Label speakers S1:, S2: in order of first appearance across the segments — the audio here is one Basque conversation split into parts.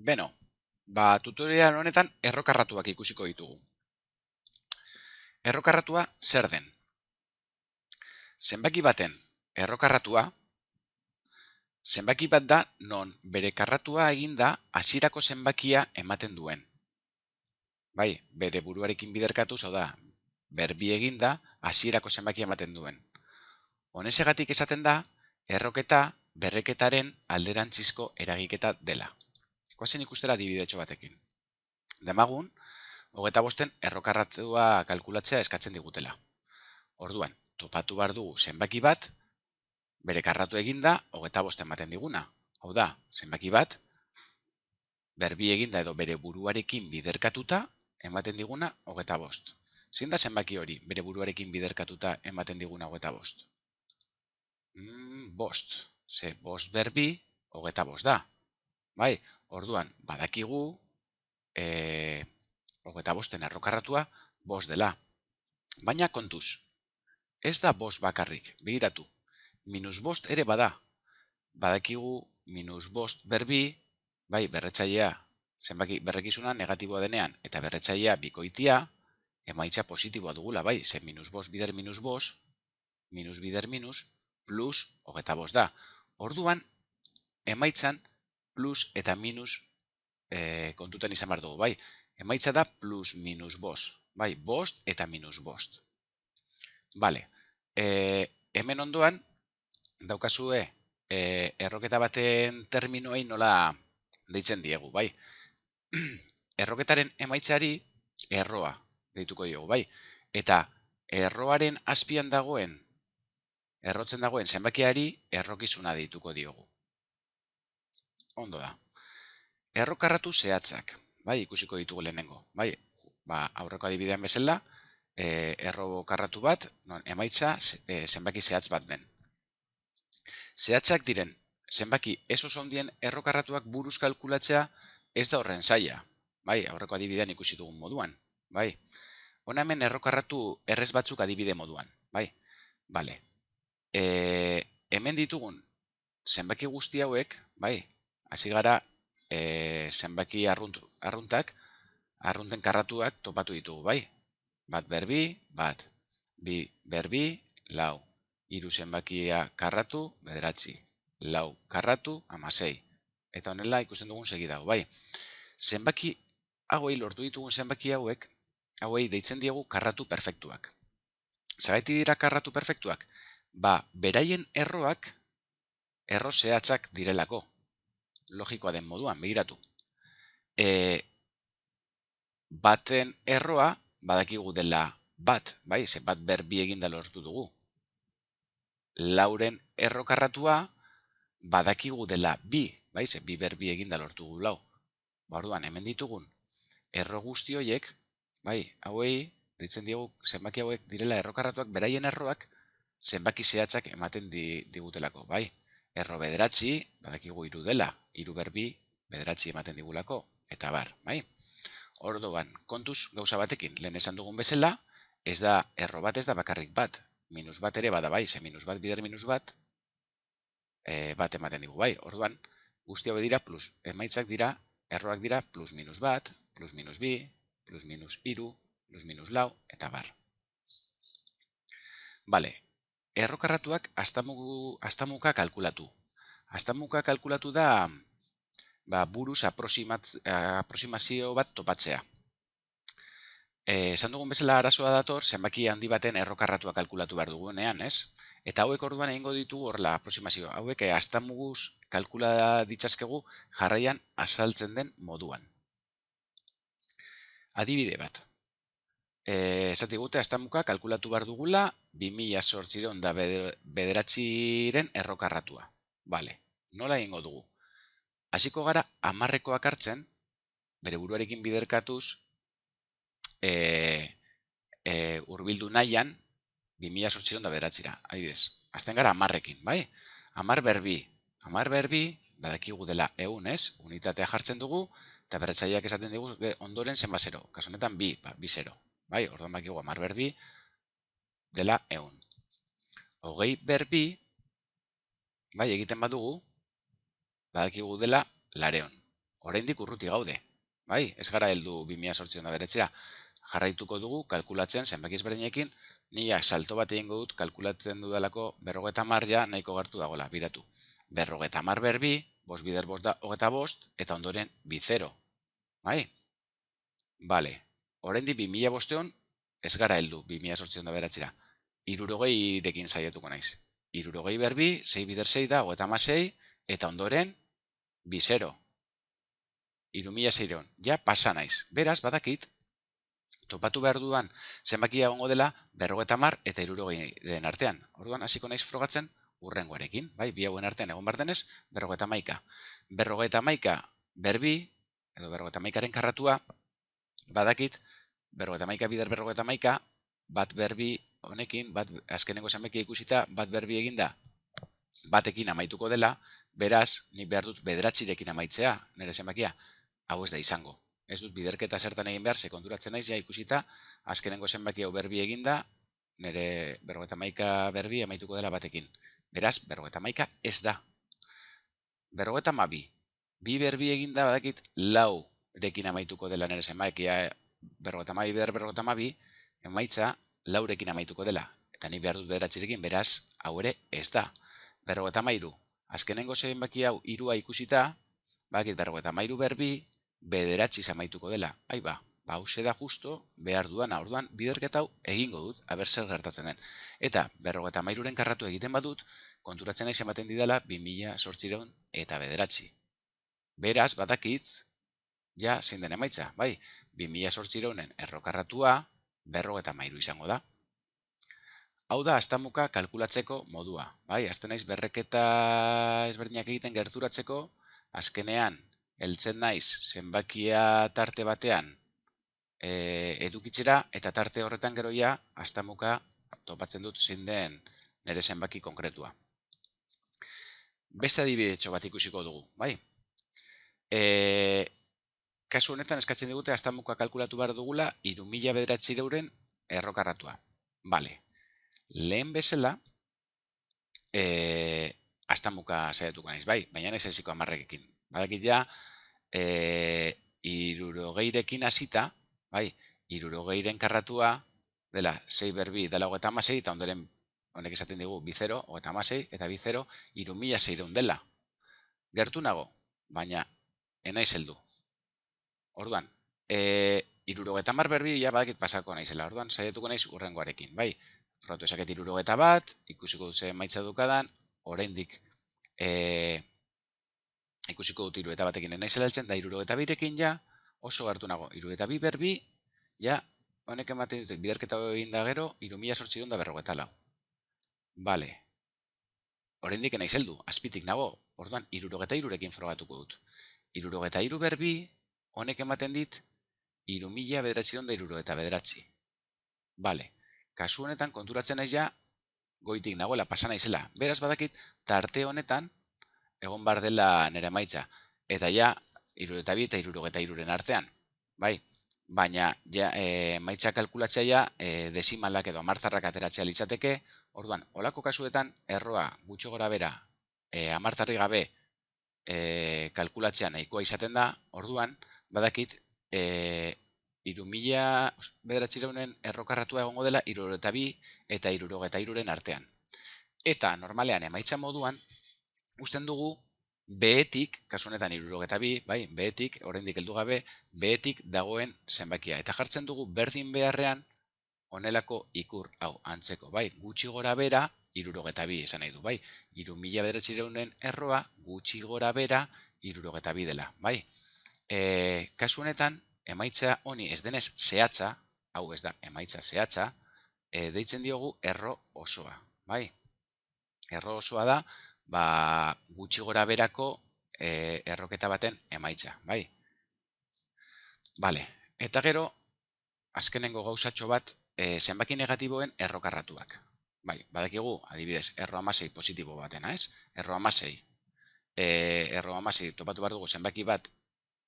S1: Beno, tutorial honetan errokarratuak ikusiko ditugu. Errokarratua zer den? Zenbaki baten errokarratua, zenbaki bat da non bere karratua eginda hasierako zenbakia ematen duen. Bai, bere buruarekin biderkatuz, hau da, berbi eginda hasierako zenbakia ematen duen. Honezegatik esaten da, erroketa berreketaren alderantzizko eragiketa dela. Goazen ikustera adibidetxo batekin. Demagun, 25 errokarratua kalkulatzea eskatzen digutela. Orduan, topatu behar dugu zenbaki bat, bere karratu eginda 25 ematen diguna. Hau da, zenbaki bat, berbi eginda edo bere buruarekin biderkatuta ematen diguna 25. Zein da zenbaki hori, bere buruarekin biderkatuta ematen diguna 25? Bost. Ze bost berbi 25 da. Bai, orduan, badakigu 25en errokarratua bost dela. Baina kontuz, ez da bost bakarrik, begiratu. Minus bost ere bada. Badakigu minus bost berbi, bai, berretzailea, zenbaki berrekizuna negatiboa denean, eta berretzailea bikoitia, emaitza positiboa dugula, bai, zen minus bost bider minus bost, minus bider minus, plus 25 da. Orduan, emaitzan plus eta minus kontutan izan behar dugu, bai. Emaitza da plus minus bost, bai, bost eta minus bost. Bale, hemen ondoan, daukazue erroketa baten terminoei nola deitzen diegu, bai. Erroketaren emaitzari erroa deituko diogu, bai. Eta erroaren azpian dagoen, errotzen dagoen zenbakiari errokizuna deituko diogu. Ondo da. Errokarratu zehatzak, bai, ikusiko ditugu lehenengo, bai. Aurreko adibidean bezala, errokarratu bat, non emaitza zenbaki zehatz bat den. Zehatzak diren, zenbaki ez oso handien errokarratuak buruz kalkulatzea ez da horren zaila. Bai, aurreko adibidean ikusi dugun moduan. Bai. Hona hemen errokarratu errez batzuk adibide moduan. Bai. Bale. Hemen ditugun zenbaki guzti hauek, bai, hasi gara zenbaki arruntak, arrunten karratuak topatu ditugu, bai. Bat berbi, bat. Bi berbi, lau. Hiru zenbakia karratu, 9. Lau karratu, 16. Eta honela ikusten dugun segidago, bai. Zenbaki hauei lortu ditugun zenbaki hauei deitzen diegu karratu perfektuak. Zergatik dira karratu perfektuak? Beraien erroak, erro zehatzak direlako. Logikoa den moduan, begiratu. Baten erroa, badakigu dela bat, bai, ze bat berbi eginda lortu dugu. Lauren errokarratua, badakigu dela bi, bai, ze bi berbi eginda lortu dugu lau. Orduan, hemen ditugun, erro guzti horiek, bai, hauei, deitzen diegu, zenbaki hauek direla errokarratuak, beraien erroak, zenbaki zehatzak ematen digutelako, bai. Erro 9, badakigu 3 dela, 3 berbi, 9 ematen digulako, eta bar, bai. Orduan, kontuz gauza batekin, lehen esan dugun bezala, ez da, erro bat ez da bakarrik bat, minus bat ere bada bai, ze minus bat bider minus bat, bat ematen digu, bai. Orduan, guzti hau dira plus, emaitzak dira, erroak dira plus minus bat, plus minus bi, plus minus iru, plus minus lau, eta bar. Bale, errokarratuak astamuka kalkulatu. Astamuka kalkulatu da buruz aproximazio bat topatzea. Esan dugun bezala arazoa dator, zenbaki handi baten errokarratua kalkulatu behar dugunean, ez? Eta hauek orduan egingo ditugu horrela aproximazio. Hauek astamuguz kalkula ditzazkegu jarraian azaltzen den moduan. Adibide bat. Esate gute, astamuka kalkulatu behar dugula 2009 errokarratua. Bale, nola egingo dugu? Hasiko gara 10rekoak hartzen, bere buruarekin biderkatuz, hurbildu nahian 2009ra. Adibidez, hasten gara 10rekin, bai? 10 berbi. 10 berbi, badakigu dela 100, ez? Unitatea jartzen dugu, eta berretzaileak esaten dugu ondoren zenba 0. Kasu honetan 2, 2 0. Bai, orduan bakigu 10 berbi dela 100. 20 berbi, bai, egiten badugu, badakigu dela 200. oraindik urruti gaude. Bai, ez gara heldu 2899. Jarraituko dugu kalkulatzen zenbaki ezberdinekin, nila salto bat egingo dut kalkulatzen dudalako 50 ja nahiko gertu dagoela, biratu. 50 berbi, 5 bider 5 da 25, eta ondoren bi 0. Bai? Bale, oraindik 2005 ez gara heldu 2899. 60rekin saiatuko naiz. 60 berbi, 6 bider 6 da 56, eta ondoren bi 0. 3600, ja pasa naiz. Beraz, badakit, topatu behar dudan zenbakia egongo dela 50 eta 60ren artean. Orduan, hasiko naiz frogatzen hurrengoarekin. Bai, bi hauen artean egon behar denez, 51. 51 berbi, edo 51ren karratua, badakit, 51 bider 51, bat berbi honekin, azkenengo zenbakia ikusita, bat berbi eginda, batekin amaituko dela, beraz, nik behar dut 9rekin amaitzea, nire zenbakia, hau ez da izango. Ez dut biderketa zertan egin behar, konturatzen naiz ja ikusita, azkenengo zenbaki hau berbi eginda, nire 51 berbi amaituko dela batekin. Beraz, 51 ez da. 52, bi berbi eginda badakit 4rekin amaituko dela nire zenbakia, 52 bider 52, emaitza 4rekin amaituko dela. Eta nik behar dut 9rekin, beraz, hau ere ez da. 53, azkenengo zenbaki hau 3a ikusita, badakit 53 berbi, 9 amaituko dela. Aiba, hauxe da justo behar duana. Orduan, biderketa hau egingo dut, aber zer gertatzen den. Eta 53ren karratu egiten badut, konturatzen naiz ematen didala 2800 eta 9. Beraz, badakit, ja, zein den emaitza, bai, 2800en errokarratua 53 izango da. Hau da, aztamuka kalkulatzeko modua. Bai, azten naiz berreketa ezberdinak egiten gerturatzeko, azkenean, heltzen naiz zenbakia tarte batean edukitzera, eta tarte horretan geroia aztamuka topatzen dut zein den nire zenbaki konkretua. Beste adibidetxo bat ikusiko dugu, bai? Kasu honetan eskatzen digute aztamuka kalkulatu behar dugula 3900 errokarratua. Bale, lehen bezala aztamuka saiatuko naiz, bai? Baina ez eziko 10rekin. Badakit ja, 60rekin hasita, bai, 60ren karratua dela 6 berbi dela 56, eta ondoren honek esaten digu bi 0, 56, eta bi 0, 3600 dela. Gertu nago, baina enaiz heldu. Orduan, 60 berbi ja badakit pasako naizela. Orduan, saiatuko naiz hurrengoarekin, bai? Frogatu esaket 61, ikusiko dut zen maitza dukadan, oraindik ikusiko dut 61ekin naizela heltzen, da 62rekin ja oso gertu nago. 62 berbi, ja, honek ematen dute, biderketa egin da gero, 3854. Bale. Oraindik naiz heldu, azpitik nago. Orduan, 63rekin frogatuko dut. 63 berbi, honek ematen dit, 3979. Bale. Kasu honetan konturatzen naiz ja, goitik nagoela, pasa naizela. Beraz badakit, tarte honetan, egon bar dela nire emaitza. Eta ja, 62 eta 63ren artean. Bai? Baina, ja, emaitza kalkulatzea ja, desimalak edo amartarrak ateratzea litzateke. Orduan, olako kasuetan, erroa gutxi gora bera, amartarri gabe kalkulatzea nahikoa izaten da. Orduan, badakit, 3900en errokarratua egongo dela 62 eta 63ren artean. Eta, normalean, emaitza moduan, usten dugu, behetik, kasu honetan 62, bai, behetik, oraindik heldu gabe, behetik dagoen zenbakia. Eta jartzen dugu berdin beharrean, honelako ikur hau antzeko, bai, gutxi gora bera, 62 esan nahi du, bai, 3900en erroa, gutxi gora bera, 62 dela, bai. Kasu honetan, emaitza honi ez denez zehatza, hau ez da, emaitza zehatza, deitzen diogu erro osoa, bai. Erro osoa da, gutxi gora berako erroketa baten emaitza, bai. Bale, eta gero, azkenengo gauzatxo bat, zenbaki negatiboen errokarratuak. Bai, badakigu, adibidez, erro 16 positibo batena, ez? Erro 16. Erro 16 topatu behar dugu zenbaki bat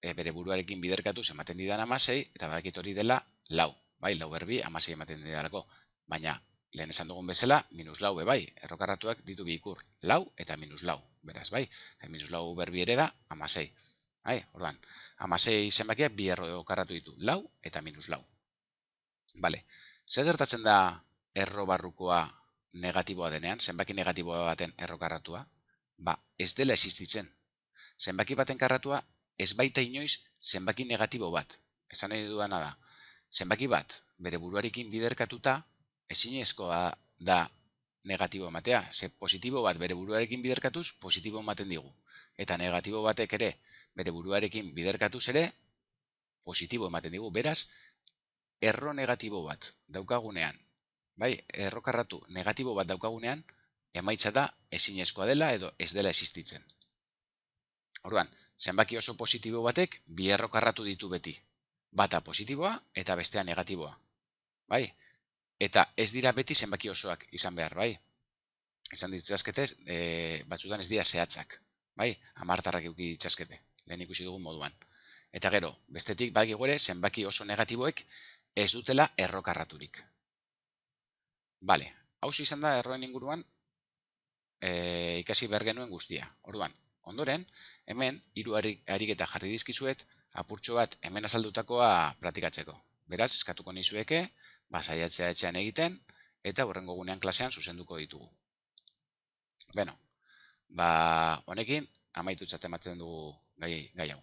S1: bere buruarekin biderkatu ematen didan 16, eta badakit hori dela lau. Bai, lau berbi 16 ematen didalako. Baina, lehen esan dugun bezala, minus lau bai, errokarratuak ditu bi ikur, lau eta minus lau. Beraz, bai, minus lau berbi ere da 16. Orduan, 16 zenbakiak bi errokarratu ditu, lau eta minus lau. Bale, zer gertatzen da erro barrukoa negatiboa denean, zenbaki negatiboa baten errokarratua? Ez dela existitzen. Zenbaki baten karratua ez baita inoiz zenbaki negatibo bat. Esan nahi dudana da, zenbaki bat bere buruarekin biderkatuta ezinezkoa da negatibo ematea. Ze positibo bat bere buruarekin biderkatuz, positibo ematen digu. Eta negatibo batek ere bere buruarekin biderkatuz ere, positibo ematen digu. Beraz, erro negatibo bat daukagunean, erro karratu negatibo bat daukagunean, emaitza da ezinezkoa dela edo ez dela existitzen. Orduan, zenbaki oso positibo batek bi erro karratu ditu beti. Bata positiboa eta bestea negatiboa. Eta ez dira beti zenbaki osoak izan behar, Izan ditzazkete, batzutan ez dira zehatzak. Hamartarrak eduki ditzazkete, lehen ikusi dugun moduan. Eta gero, bestetik badakigu ere zenbaki oso negatiboek ez dutela erro karraturik. Bale, hau izan da erroen inguruan ikasi behar genuen guztia. Orduan, ondoren, hemen hiru ariketa jarri dizkizuet apurtxo bat hemen azaldutakoa praktikatzeko. Beraz, eskatuko nizueke, saiatzea etxean egiten, eta hurrengo gunean klasean zuzenduko ditugu. Beno, honekin amaitutzat ematen dugu gai hau.